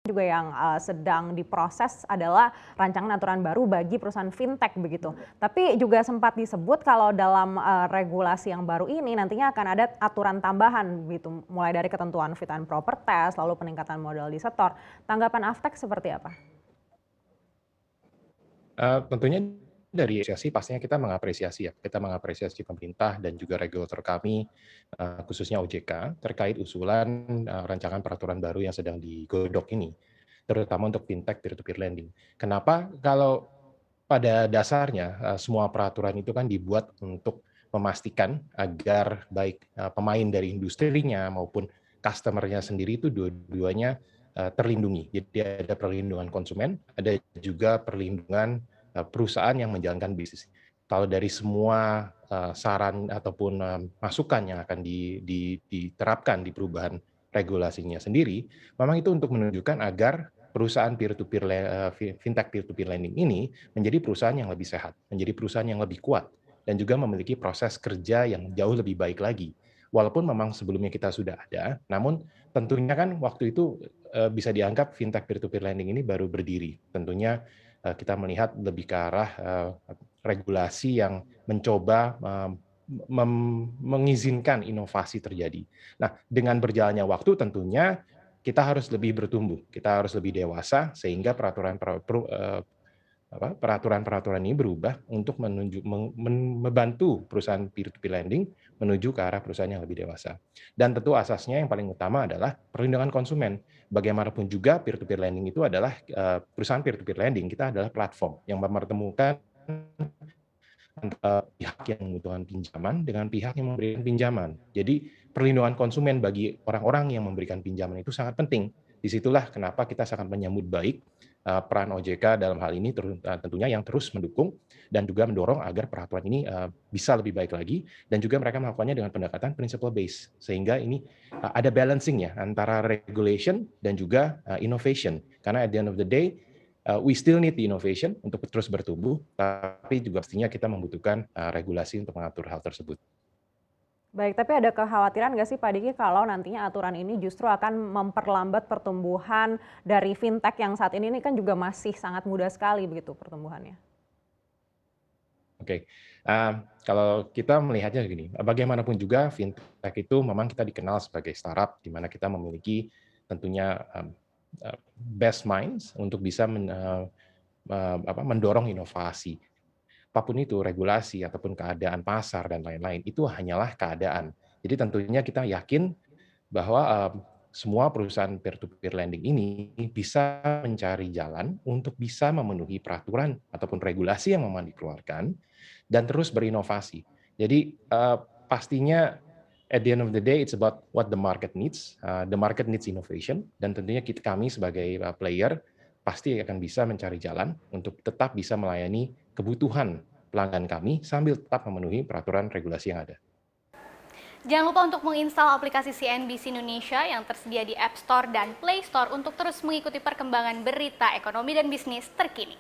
juga yang sedang diproses adalah rancangan aturan baru bagi perusahaan fintech begitu. Tapi juga sempat disebut kalau dalam regulasi yang baru ini nantinya akan ada aturan tambahan gitu, mulai dari ketentuan fit and proper test, lalu peningkatan modal di setor. Tanggapan Aftek seperti apa? Tentunya dari asosiasi pastinya kita mengapresiasi pemerintah dan juga regulator kami, khususnya OJK, terkait usulan, rancangan peraturan baru yang sedang digodok ini, terutama untuk fintech peer-to-peer lending. Kenapa? Kalau pada dasarnya, semua peraturan itu kan dibuat untuk memastikan agar baik, pemain dari industrinya maupun customer-nya sendiri itu dua-duanya, terlindungi. Jadi ada perlindungan konsumen, ada juga perlindungan, perusahaan yang menjalankan bisnis. Kalau dari semua, saran ataupun, masukan yang akan diterapkan di perubahan regulasinya sendiri, memang itu untuk menunjukkan agar perusahaan peer-to-peer fintech peer-to-peer lending ini menjadi perusahaan yang lebih sehat, menjadi perusahaan yang lebih kuat, dan juga memiliki proses kerja yang jauh lebih baik lagi. Walaupun memang sebelumnya kita sudah ada, namun tentunya kan waktu itu, bisa dianggap fintech peer-to-peer lending ini baru berdiri. Tentunya, kita melihat lebih ke arah, regulasi yang mencoba, mengizinkan inovasi terjadi. Nah, dengan berjalannya waktu tentunya kita harus lebih bertumbuh, kita harus lebih dewasa sehingga peraturan-peraturan ini berubah untuk membantu perusahaan peer-to-peer lending menuju ke arah perusahaan yang lebih dewasa. Dan tentu asasnya yang paling utama adalah perlindungan konsumen. Bagaimanapun juga peer-to-peer lending itu adalah, perusahaan peer-to-peer lending, kita adalah platform yang mempertemukan antara pihak yang membutuhkan pinjaman dengan pihak yang memberikan pinjaman. Jadi perlindungan konsumen bagi orang-orang yang memberikan pinjaman itu sangat penting. Disitulah kenapa kita sangat menyambut baik, peran OJK dalam hal ini tentunya yang terus mendukung dan juga mendorong agar peraturan ini, bisa lebih baik lagi dan juga mereka melakukannya dengan pendekatan principle based. Sehingga ini, ada balancing ya antara regulation dan juga, innovation. Karena at the end of the day, we still need the innovation untuk terus bertumbuh, tapi juga pastinya kita membutuhkan, regulasi untuk mengatur hal tersebut. Baik, tapi ada kekhawatiran nggak sih Pak Diki kalau nantinya aturan ini justru akan memperlambat pertumbuhan dari fintech yang saat ini kan juga masih sangat mudah sekali begitu pertumbuhannya? Oke, kalau kita melihatnya gini, bagaimanapun juga fintech itu memang kita dikenal sebagai startup, di mana kita memiliki tentunya, best minds untuk bisa mendorong inovasi. Apapun itu, regulasi ataupun keadaan pasar dan lain-lain, itu hanyalah keadaan. Jadi tentunya kita yakin bahwa, semua perusahaan peer-to-peer lending ini bisa mencari jalan untuk bisa memenuhi peraturan ataupun regulasi yang memang dikeluarkan dan terus berinovasi. Jadi, pastinya at the end of the day it's about what the market needs, the market needs innovation dan tentunya kami sebagai, player pasti akan bisa mencari jalan untuk tetap bisa melayani kebutuhan pelanggan kami sambil tetap memenuhi peraturan regulasi yang ada. Jangan lupa untuk menginstal aplikasi CNBC Indonesia yang tersedia di App Store dan Play Store untuk terus mengikuti perkembangan berita ekonomi dan bisnis terkini.